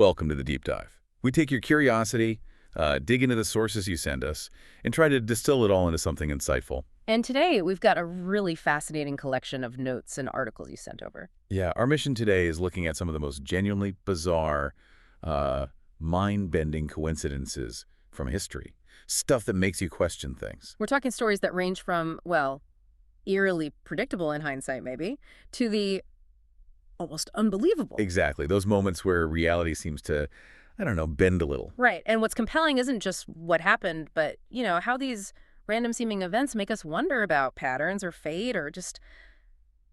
Welcome to the Deep Dive. We take your curiosity, dig into the sources you send us, and try to distill it all into something insightful. And today, we've got a really fascinating collection of notes and articles you sent over. Yeah, our mission today is looking at some of the most genuinely bizarre, uh, mind-bending coincidences from history. Stuff that makes you question things. We're talking stories that range from, well, eerily predictable in hindsight, maybe, to the almost unbelievable. Exactly, those moments where reality seems to, I don't know, bend a little. Right. And what's compelling isn't just what happened, but, how these random seeming events make us wonder about patterns or fate or just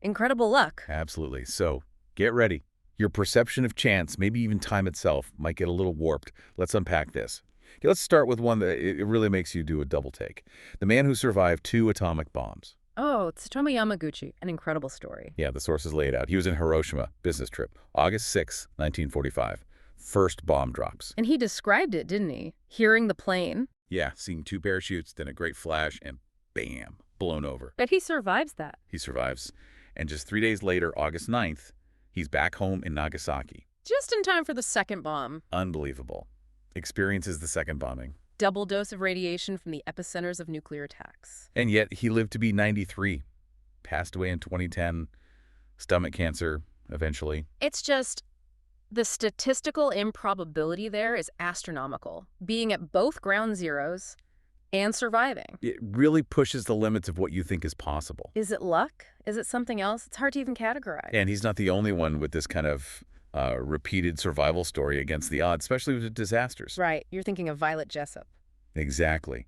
incredible luck. Absolutely. So, get ready. Your perception of chance, maybe even time itself, might get a little warped. Let's unpack this. Okay, let's start with one that it really makes you do a double take. The man who survived 2 atomic bombs. Oh, Tsutomu Yamaguchi, an incredible story. Yeah, the sources lay it out. He was in Hiroshima, business trip, August 6, 1945. First bomb drops. And he described it, didn't he? Hearing the plane. Yeah, seeing 2 parachutes, then a great flash, and bam, blown over. But he survives that. He survives. And just 3 days later, August 9th, he's back home in Nagasaki. Just in time for the second bomb. Unbelievable. Experiences the second bombing. Double dose of radiation from the epicenters of nuclear attacks. And yet he lived to be 93. Passed away in 2010. Stomach cancer, eventually. It's just the statistical improbability there is astronomical. Being at both ground zeros and surviving. It really pushes the limits of what you think is possible. Is it luck? Is it something else? It's hard to even categorize. And he's not the only one with this kind of repeated survival story against the odds, especially with disasters. Right. You're thinking of Violet Jessup. Exactly.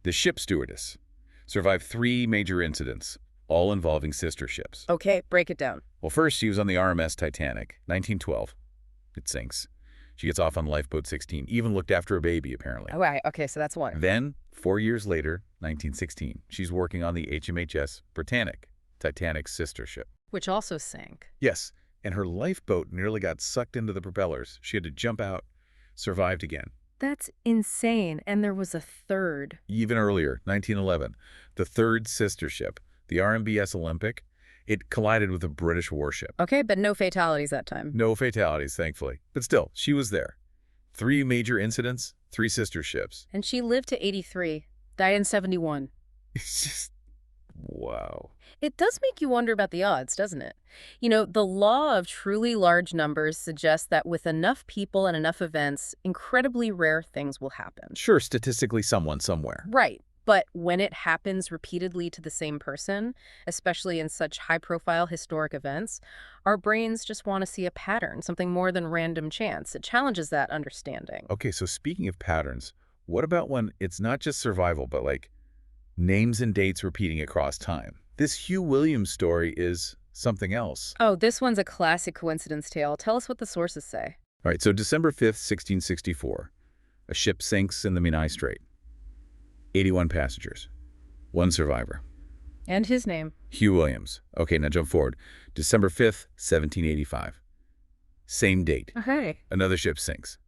The ship stewardess survived 3 major incidents, all involving sister ships. Okay, break it down. Well, first, she was on the RMS Titanic, 1912. It sinks. She gets off on Lifeboat 16, even looked after a baby, apparently. Oh, right. Okay, so that's one. Then, 4 years later, 1916, she's working on the HMHS Britannic, Titanic's sister ship. Which also sank. Yes, and her lifeboat nearly got sucked into the propellers. She had to jump out, survived again. That's insane. And there was a third. Even earlier, 1911, the third sister ship, the RMBS Olympic, it collided with a British warship. Okay, but no fatalities that time. No fatalities, thankfully. But still, she was there. 3 major incidents, 3 sister ships. And she lived to 83, died in 71. It's just, wow. It does make you wonder about the odds, doesn't it? The law of truly large numbers suggests that with enough people and enough events, incredibly rare things will happen. Sure, statistically someone somewhere. Right. But when it happens repeatedly to the same person, especially in such high-profile historic events, our brains just want to see a pattern, something more than random chance. It challenges that understanding. Okay, so speaking of patterns, what about when it's not just survival, but like names and dates repeating across time? This Hugh Williams story is something else. Oh, this one's a classic coincidence tale. Tell us what the sources say. All right, so December 5th, 1664, a ship sinks in the Menai Strait. 81 passengers, 1 survivor. And his name? Hugh Williams. Okay, now jump forward. December 5th, 1785. Same date. Okay. Another ship sinks.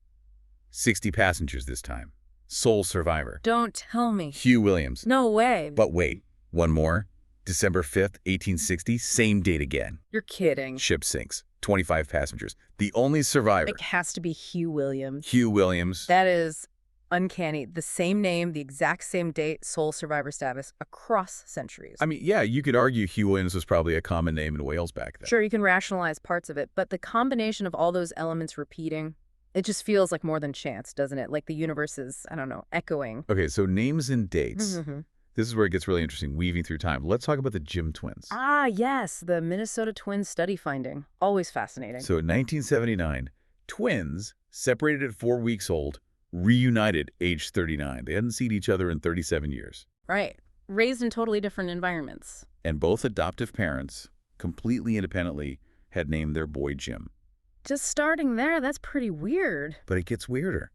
60 passengers this time. Sole survivor. Don't tell me. Hugh Williams. No way. But wait, one more. December 5th, 1860, same date again. You're kidding. Ship sinks. 25 passengers. The only survivor. It has to be Hugh Williams. Hugh Williams. That is uncanny. The same name, the exact same date, sole survivor status across centuries. I mean, yeah, you could argue Hugh Williams was probably a common name in Wales back then. Sure, you can rationalize parts of it, but the combination of all those elements repeating, it just feels like more than chance, doesn't it? Like the universe is, I don't know, echoing. Okay, so names and dates. This is where it gets really interesting, weaving through time. Let's talk about the Jim twins. Ah, yes, the Minnesota twins study finding. Always fascinating. So in 1979, twins, separated at 4 weeks old, reunited age 39. They hadn't seen each other in 37 years. Right. Raised in totally different environments. And both adoptive parents, completely independently, had named their boy Jim. Just starting there, that's pretty weird. But it gets weirder.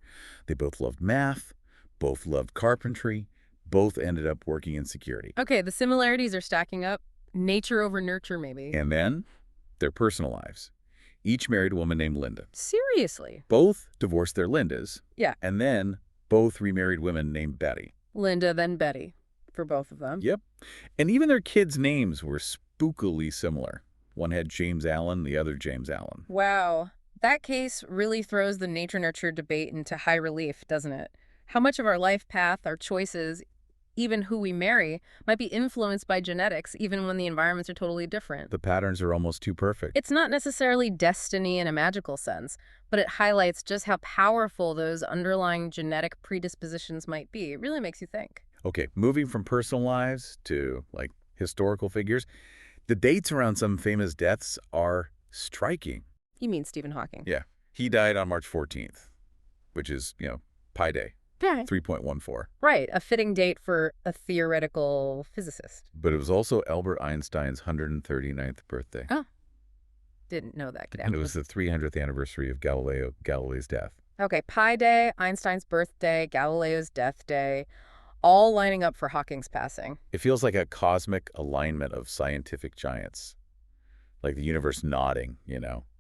They both loved math, both loved carpentry, both ended up working in security. Okay, the similarities are stacking up. Nature over nurture, maybe. And then, their personal lives. Each married a woman named Linda. Seriously? Both divorced their Lindas. Yeah. And then, both remarried women named Betty. Linda, then Betty, for both of them. Yep. And even their kids' names were spookily similar. One had James Allen, the other James Allen. Wow. That case really throws the nature-nurture debate into high relief, doesn't it? How much of our life path, our choices, even who we marry, might be influenced by genetics, even when the environments are totally different. The patterns are almost too perfect. It's not necessarily destiny in a magical sense, but it highlights just how powerful those underlying genetic predispositions might be. It really makes you think. Okay, moving from personal lives to, like, historical figures, the dates around some famous deaths are striking. You mean Stephen Hawking? Yeah. He died on March 14th, which is, Pi Day, Yeah. 3.14. Right, a fitting date for a theoretical physicist. But it was also Albert Einstein's 139th birthday. Oh, didn't know that. And it was the 300th anniversary of Galileo's death. Okay, Pi Day, Einstein's birthday, Galileo's death day, all lining up for Hawking's passing. It feels like a cosmic alignment of scientific giants, like the universe nodding.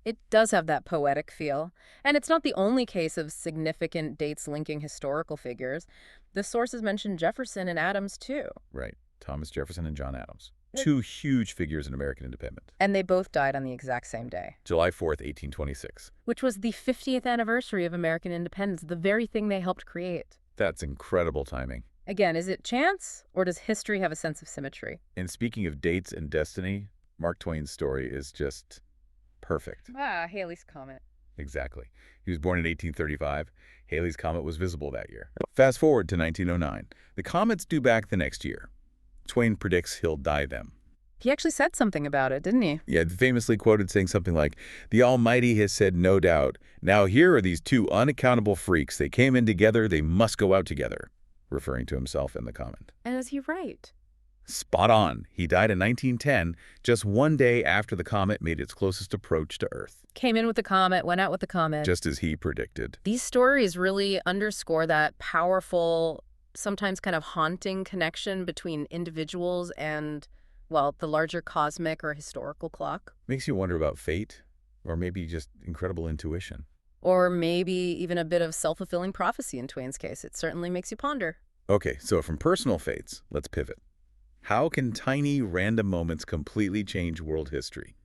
It does have that poetic feel. And it's not the only case of significant dates linking historical figures. The sources mention Jefferson and Adams, too. Right. Thomas Jefferson and John Adams. Yep. Two huge figures in American independence. And they both died on the exact same day. July 4th, 1826. Which was the 50th anniversary of American independence, the very thing they helped create. That's incredible timing. Again, is it chance, or does history have a sense of symmetry? And speaking of dates and destiny, Mark Twain's story is just perfect. Halley's Comet. Exactly. He was born in 1835. Halley's Comet was visible that year. Fast forward to 1909. The comet's due back the next year. Twain predicts he'll die then. He actually said something about it, didn't he? Yeah, famously quoted saying something like, "The Almighty has said no doubt. Now here are these two unaccountable freaks. They came in together. They must go out together," referring to himself in the comment. And is he right? Spot on. He died in 1910, just one day after the comet made its closest approach to Earth. Came in with the comet, went out with the comet. Just as he predicted. These stories really underscore that powerful, sometimes kind of haunting connection between individuals and, well, the larger cosmic or historical clock. Makes you wonder about fate, or maybe just incredible intuition. Or maybe even a bit of self-fulfilling prophecy in Twain's case. It certainly makes you ponder. Okay, so from personal fates, let's pivot. How can tiny, random moments completely change world history?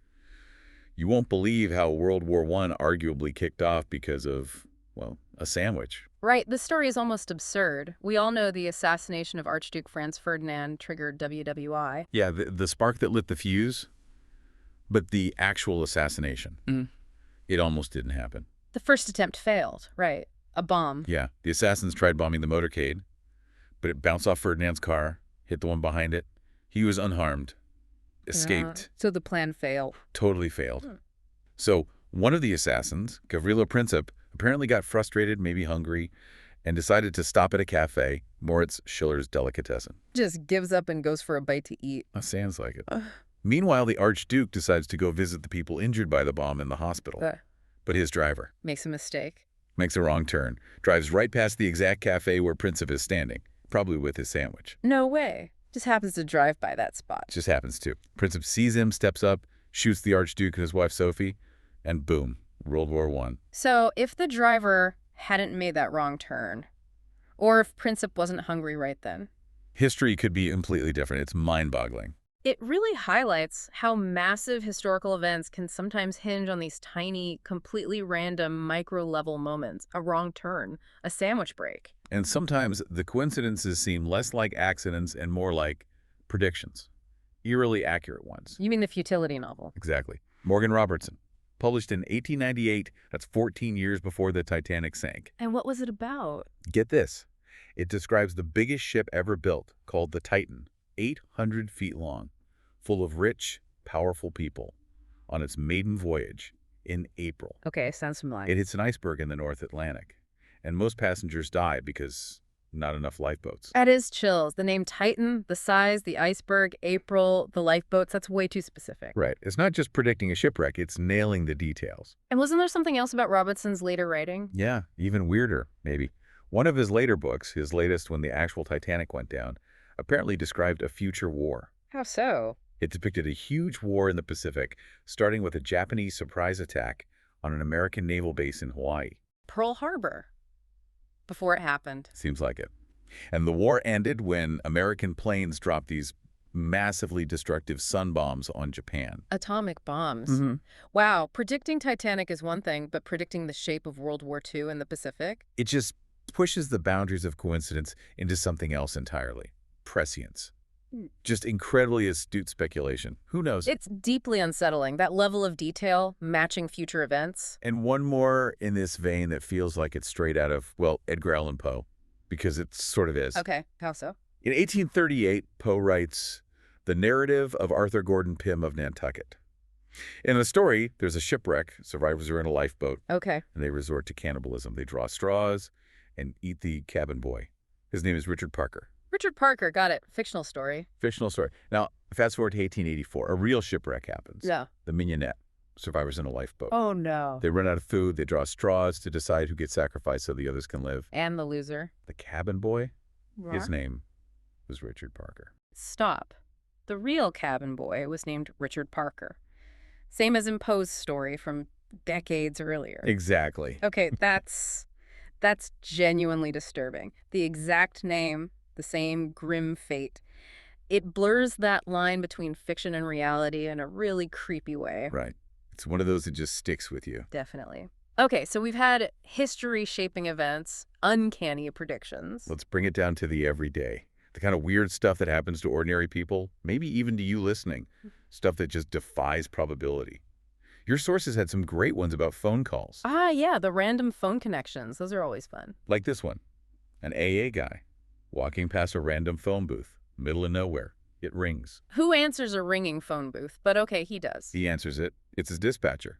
You won't believe how World War I arguably kicked off because of, well, a sandwich. Right, the story is almost absurd. We all know the assassination of Archduke Franz Ferdinand triggered WWI. Yeah, the spark that lit the fuse, but the actual assassination, it almost didn't happen. The first attempt failed, right. A bomb. Yeah, the assassins tried bombing the motorcade, but it bounced off Ferdinand's car, hit the one behind it. He was unharmed, escaped. So the plan failed. Totally failed. So one of the assassins, Gavrilo Princip, apparently got frustrated, maybe hungry, and decided to stop at a cafe, Moritz Schiller's Delicatessen. Just gives up and goes for a bite to eat. That sounds like it. Meanwhile, the Archduke decides to go visit the people injured by the bomb in the hospital. But his driver makes a mistake. Makes a wrong turn, drives right past the exact cafe where Princip is standing, probably with his sandwich. No way. Just happens to drive by that spot. Just happens to. Princip sees him, steps up, shoots the Archduke and his wife Sophie, and boom, World War I. So if the driver hadn't made that wrong turn, or if Princip wasn't hungry right then, history could be completely different. It's mind-boggling. It really highlights how massive historical events can sometimes hinge on these tiny, completely random micro-level moments. A wrong turn, a sandwich break. And sometimes the coincidences seem less like accidents and more like predictions. Eerily accurate ones. You mean the futility novel? Exactly. Morgan Robertson. Published in 1898. That's 14 years before the Titanic sank. And what was it about? Get this. It describes the biggest ship ever built, called the Titan, 800 feet long, full of rich, powerful people, on its maiden voyage in April. Okay, sounds familiar. It hits an iceberg in the North Atlantic, and most passengers die because not enough lifeboats. That is chills. The name Titan, the size, the iceberg, April, the lifeboats, that's way too specific. Right. It's not just predicting a shipwreck, it's nailing the details. And wasn't there something else about Robinson's later writing? Yeah, even weirder, maybe. One of his later books, his latest when the actual Titanic went down, apparently described a future war. How so? It depicted a huge war in the Pacific, starting with a Japanese surprise attack on an American naval base in Hawaii. Pearl Harbor. Before it happened. Seems like it. And the war ended when American planes dropped these massively destructive sun bombs on Japan. Atomic bombs. hmm Wow, predicting Titanic is one thing, but predicting the shape of World War II in the Pacific? It just pushes the boundaries of coincidence into something else entirely. Prescience. Just incredibly astute speculation. Who knows? It's deeply unsettling, that level of detail matching future events. And one more in this vein that feels like it's straight out of, well, Edgar Allan Poe, because it sort of is. Okay, how so? In 1838, Poe writes The Narrative of Arthur Gordon Pym of Nantucket. In the story, there's a shipwreck. Survivors are in a lifeboat, Okay. and they resort to cannibalism. They draw straws and eat the cabin boy. His name is Richard Parker. Richard Parker, got it. Fictional story. Fictional story. Now, fast forward to 1884. A real shipwreck happens. Yeah. The Mignonette. Survivors in a lifeboat. Oh, no. They run out of food. They draw straws to decide who gets sacrificed so the others can live. And the loser. The cabin boy, his What? name was Richard Parker. Stop. The real cabin boy was named Richard Parker. Same as in Poe's story from decades earlier. Exactly. Okay, that's genuinely disturbing. The exact name, the same grim fate. It blurs that line between fiction and reality in a really creepy way. Right. It's one of those that just sticks with you. Definitely. Okay, so we've had history-shaping events, uncanny predictions. Let's bring it down to the everyday. The kind of weird stuff that happens to ordinary people, maybe even to you listening. Stuff that just defies probability. Your sources had some great ones about phone calls. Ah, yeah, the random phone connections. Those are always fun. Like this one. An AA guy walking past a random phone booth, middle of nowhere. It rings. Who answers a ringing phone booth? But okay, he does. He answers it. It's his dispatcher.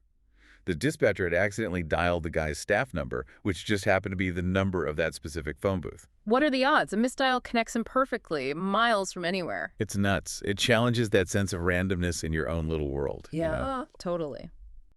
The dispatcher had accidentally dialed the guy's staff number, which just happened to be the number of that specific phone booth. What are the odds? A misdial connects him perfectly, miles from anywhere. It's nuts. It challenges that sense of randomness in your own little world. Yeah, totally.